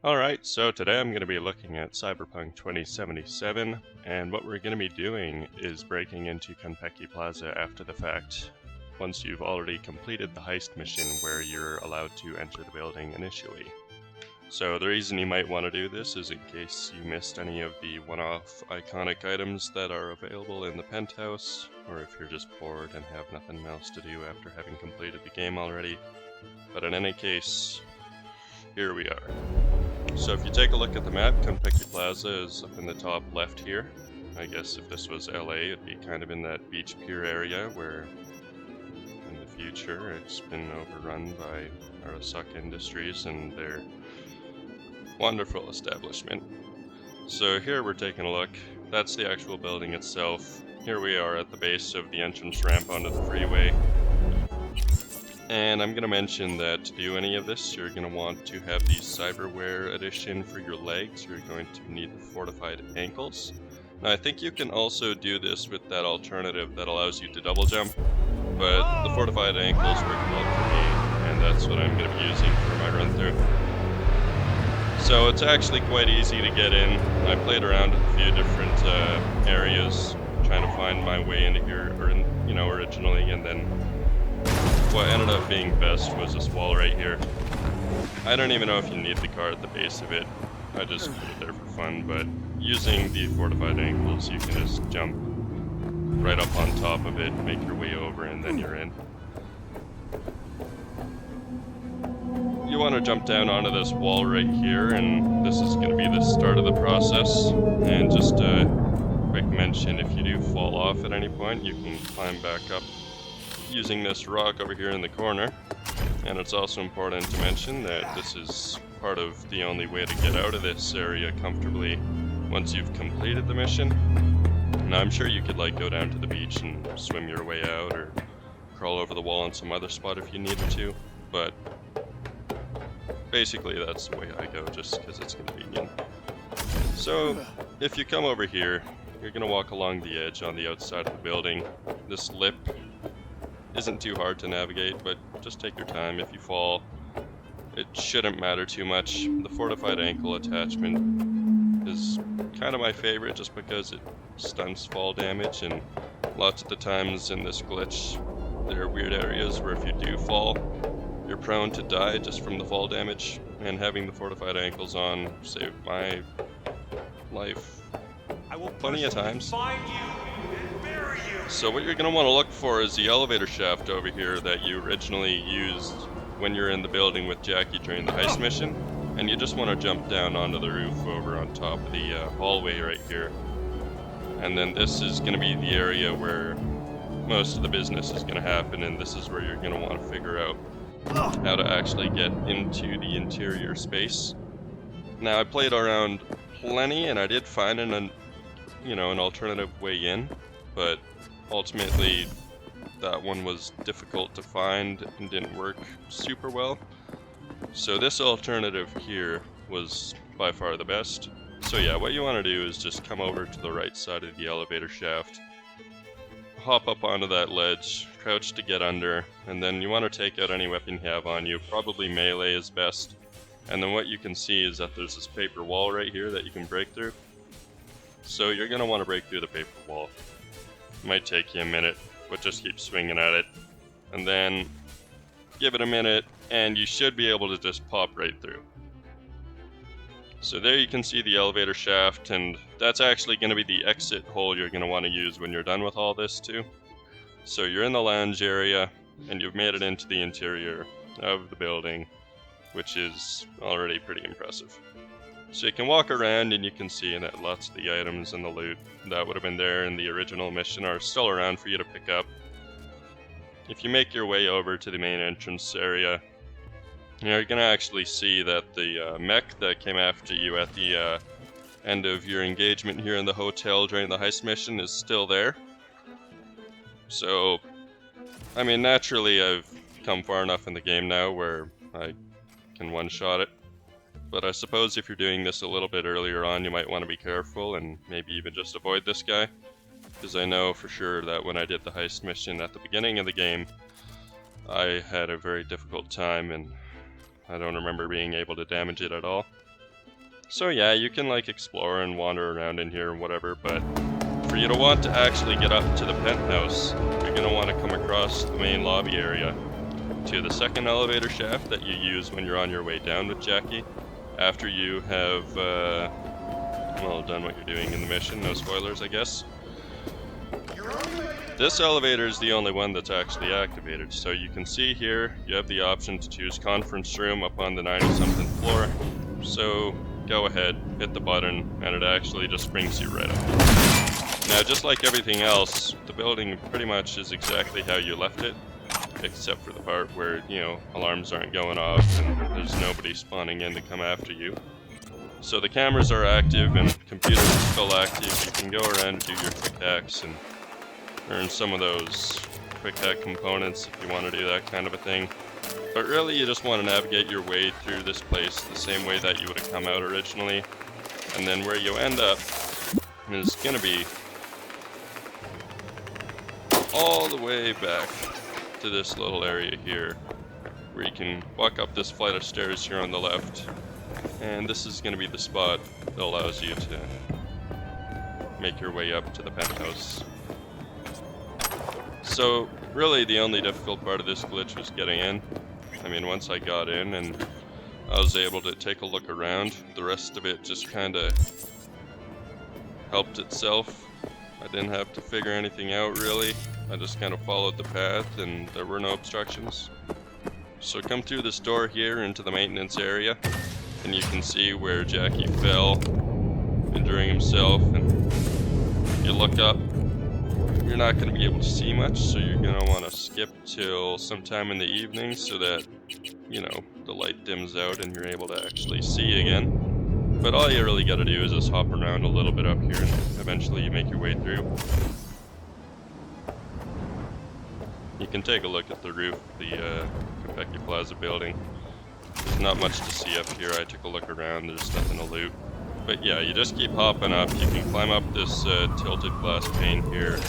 Alright, so today I'm going to be looking at CyberPunk 2077, and what we're going to be doing is breaking into Konpeki Plaza after the fact, once you've already completed the heist mission where you're allowed to enter the building initially. So the reason you might want to do this is in case you missed any of the one-off iconic items that are available in the penthouse, or if you're just bored and have nothing else to do after having completed the game already. But in any case, here we are. So if you take a look at the map, Konpeki Plaza is up in the top left here. I guess if this was LA, it'd be kind of in that beach pier area where in the future it's been overrun by Arasaka Industries and their wonderful establishment. So here we're taking a look. That's the actual building itself. Here we are at the base of the entrance ramp onto the freeway. And I'm going to mention that to do any of this, you're going to want to have the Cyberwear edition for your legs. You're going to need the fortified ankles. Now I think you can also do this with that alternative that allows you to double jump, but the fortified ankles work well for me, and that's what I'm going to be using for my run through. So it's actually quite easy to get in. I played around a few different areas trying to find my way into here, originally, and then what ended up being best was this wall right here. I don't even know if you need the car at the base of it. I just put it there for fun, but using the fortified ankles, you can just jump right up on top of it, make your way over, and then you're in. You want to jump down onto this wall right here, and this is going to be the start of the process. And just a quick mention, if you do fall off at any point, you can climb back up using this rock over here in the corner. And it's also important to mention that this is part of the only way to get out of this area comfortably once you've completed the mission. Now I'm sure you could go down to the beach and swim your way out, or crawl over the wall in some other spot if you needed to, but basically that's the way I go just because it's convenient. So if you come over here, you're going to walk along the edge on the outside of the building. This lip isn't too hard to navigate, but just take your time. If you fall, it shouldn't matter too much. The fortified ankle attachment is kind of my favorite just because it stunts fall damage, and lots of the times in this glitch there are weird areas where if you do fall, you're prone to die just from the fall damage, and having the fortified ankles on saved my life plenty of times. So what you're going to want to look for is the elevator shaft over here that you originally used when you're in the building with Jackie during the heist mission, and you just want to jump down onto the roof over on top of the hallway right here. And then this is going to be the area where most of the business is going to happen, and this is where you're going to want to figure out how to actually get into the interior space. Now I played around plenty and I did find an alternative way in, but ultimately that one was difficult to find and didn't work super well. So this alternative here was by far the best. So yeah, what you want to do is just come over to the right side of the elevator shaft, hop up onto that ledge, crouch to get under, and then you want to take out any weapon you have on you. Probably melee is best. And then what you can see is that there's this paper wall right here that you can break through. So you're going to want to break through the paper wall. It might take you a minute, but just keep swinging at it. And then give it a minute, and you should be able to just pop right through. So there you can see the elevator shaft, and that's actually going to be the exit hole you're going to want to use when you're done with all this too. So you're in the lounge area, and you've made it into the interior of the building, which is already pretty impressive. So you can walk around and you can see that lots of the items and the loot that would have been there in the original mission are still around for you to pick up. If you make your way over to the main entrance area, you're going to actually see that the mech that came after you at the end of your engagement here in the hotel during the heist mission is still there. So, I mean, naturally I've come far enough in the game now where I can one-shot it. But I suppose if you're doing this a little bit earlier on, you might want to be careful and maybe even just avoid this guy. Because I know for sure that when I did the heist mission at the beginning of the game, I had a very difficult time and I don't remember being able to damage it at all. So yeah, you can like explore and wander around in here and whatever, but for you to want to actually get up to the penthouse, you're going to want to come across the main lobby area to the second elevator shaft that you use when you're on your way down with Jackie, after you have, well, done what you're doing in the mission. No spoilers, I guess. This elevator is the only one that's actually activated, so you can see here you have the option to choose conference room up on the 90-something floor. So go ahead, hit the button, and it actually just brings you right up. Now, just like everything else, the building pretty much is exactly how you left it, except for the part where, you know, alarms aren't going off and there's nobody spawning in to come after you. So the cameras are active and computers are still active. You can go around and do your quick hacks and earn some of those quick hack components if you want to do that kind of a thing. But really, you just want to navigate your way through this place the same way that you would have come out originally. And then where you end up is going to be all the way back to this little area here, where you can walk up this flight of stairs here on the left. And this is going to be the spot that allows you to make your way up to the penthouse. So, really the only difficult part of this glitch was getting in. I mean, once I got in and I was able to take a look around, the rest of it just kinda helped itself. I didn't have to figure anything out really. I just kind of followed the path and there were no obstructions. So come through this door here into the maintenance area and you can see where Jackie fell, injuring himself, and you look up. You're not going to be able to see much, so you're going to want to skip till sometime in the evening so that, you know, the light dims out and you're able to actually see again. But all you really got to do is just hop around a little bit up here and eventually you make your way through. You can take a look at the roof of the Konpeki Plaza building. There's not much to see up here. I took a look around, there's nothing to loot. But yeah, you just keep hopping up. You can climb up this tilted glass pane here,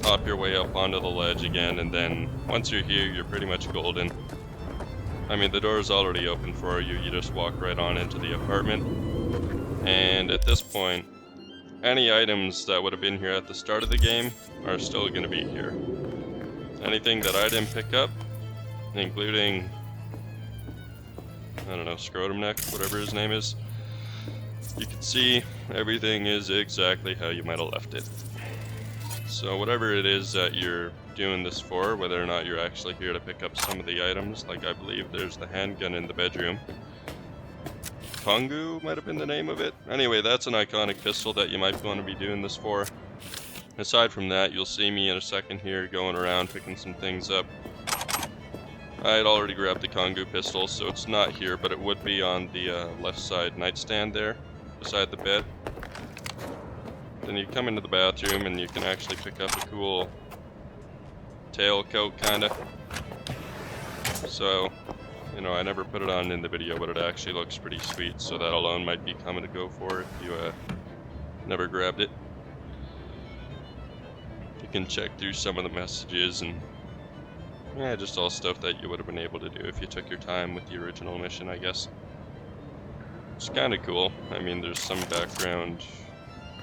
hop your way up onto the ledge again, and then once you're here, you're pretty much golden. I mean, the door is already open for you. You just walk right on into the apartment. And at this point, any items that would have been here at the start of the game are still going to be here. Anything that I didn't pick up, including, I don't know, Scrotum Neck, whatever his name is, you can see everything is exactly how you might have left it. So whatever it is that you're doing this for, whether or not you're actually here to pick up some of the items, like I believe there's the handgun in the bedroom. Kongou might have been the name of it. Anyway, that's an iconic pistol that you might want to be doing this for. Aside from that, you'll see me in a second here going around picking some things up. I had already grabbed the Kongou pistol, so it's not here, but it would be on the left side nightstand there, beside the bed. Then you come into the bathroom and you can actually pick up a cool tailcoat kinda. So, you know, I never put it on in the video, but it actually looks pretty sweet, so that alone might be coming to go for if you never grabbed it. You can check through some of the messages and yeah, just all stuff that you would have been able to do if you took your time with the original mission, I guess. It's kind of cool. I mean, there's some background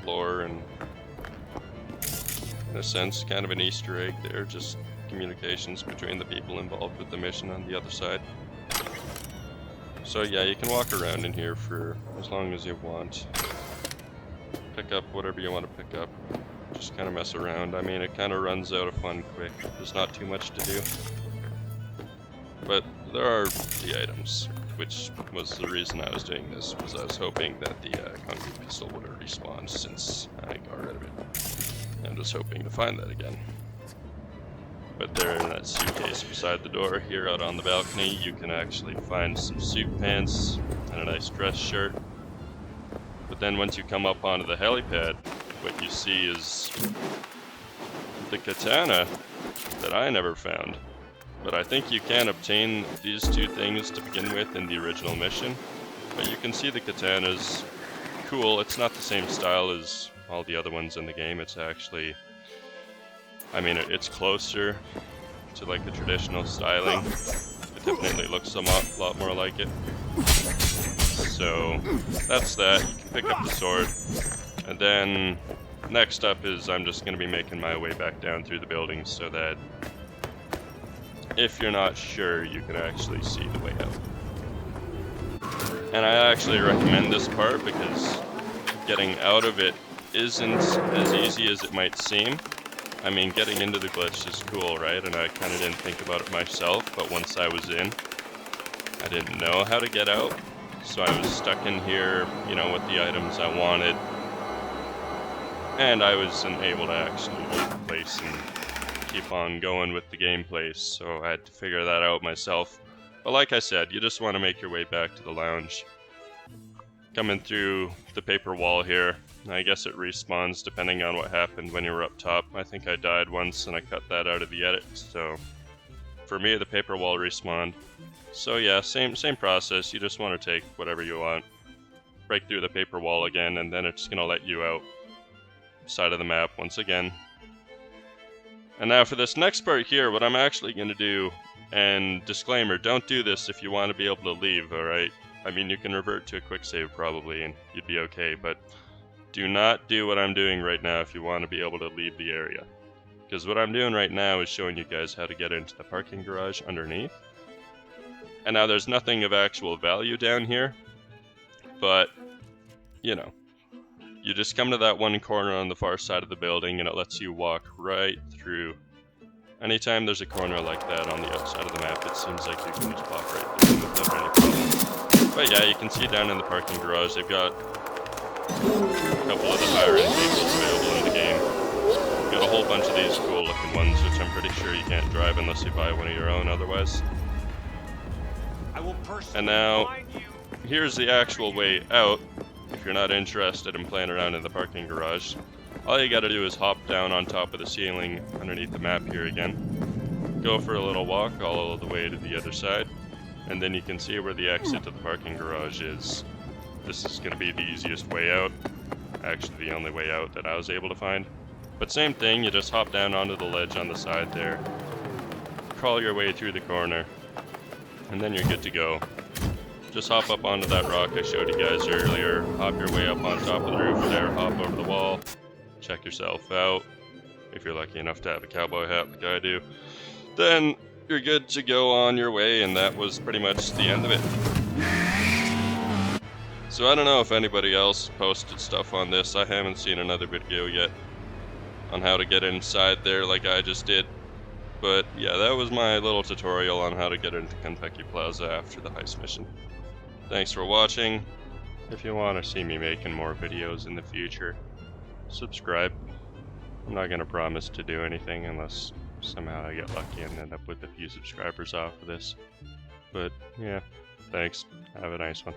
lore and, in a sense, kind of an Easter egg there, just communications between the people involved with the mission on the other side. So yeah, you can walk around in here for as long as you want. Pick up whatever you want to pick up. Just kind of mess around. I mean, it kind of runs out of fun quick. There's not too much to do. But there are the items, which was the reason I was doing this, was I was hoping that the Kongou pistol would have respawned since I got rid of it. I'm just hoping to find that again. But there in that suitcase beside the door here out on the balcony, you can actually find some suit pants and a nice dress shirt. But then once you come up onto the helipad, what you see is the katana that I never found. But I think you can obtain these two things to begin with in the original mission. But you can see the katana's cool. It's not the same style as all the other ones in the game. It's actually, I mean, it's closer to like the traditional styling. It definitely looks a lot more like it. So that's that. You can pick up the sword. And then next up is I'm just going to be making my way back down through the buildings so that if you're not sure, you can actually see the way out. And I actually recommend this part because getting out of it isn't as easy as it might seem. I mean, getting into the glitch is cool, right? And I kind of didn't think about it myself, but once I was in, I didn't know how to get out. So I was stuck in here, you know, with the items I wanted. And I wasn't able to actually leave the place and keep on going with the gameplay, so I had to figure that out myself. But like I said, you just want to make your way back to the lounge. Coming through the paper wall here, I guess it respawns depending on what happened when you were up top. I think I died once and I cut that out of the edit, so for me the paper wall respawned. So yeah, same process. You just want to take whatever you want, break through the paper wall again, and then it's gonna let you out side of the map once again. And now for this next part here, what I'm actually going to do, and disclaimer, don't do this if you want to be able to leave, alright? I mean, you can revert to a quick save probably and you'd be okay, but do not do what I'm doing right now if you want to be able to leave the area. Because what I'm doing right now is showing you guys how to get into the parking garage underneath. And now there's nothing of actual value down here, but, you know. You just come to that one corner on the far side of the building and it lets you walk right through. Anytime there's a corner like that on the outside of the map, it seems like you can just walk right through without any problem. But yeah, you can see down in the parking garage, they've got a couple of the higher end vehicles available in the game. You've got a whole bunch of these cool looking ones, which I'm pretty sure you can't drive unless you buy one of your own otherwise. And now, here's the actual way out. If you're not interested in playing around in the parking garage, all you gotta do is hop down on top of the ceiling underneath the map here again. Go for a little walk all the way to the other side, and then you can see where the exit to the parking garage is. This is gonna be the easiest way out. Actually, the only way out that I was able to find. But same thing, you just hop down onto the ledge on the side there, crawl your way through the corner, and then you're good to go. Just hop up onto that rock I showed you guys earlier, hop your way up on top of the roof there, hop over the wall, check yourself out, if you're lucky enough to have a cowboy hat like I do. Then you're good to go on your way, and that was pretty much the end of it. So I don't know if anybody else posted stuff on this. I haven't seen another video yet on how to get inside there like I just did. But yeah, that was my little tutorial on how to get into Konpeki Plaza after the heist mission. Thanks for watching. If you want to see me making more videos in the future, subscribe. I'm not going to promise to do anything unless somehow I get lucky and end up with a few subscribers off of this. But yeah, thanks. Have a nice one.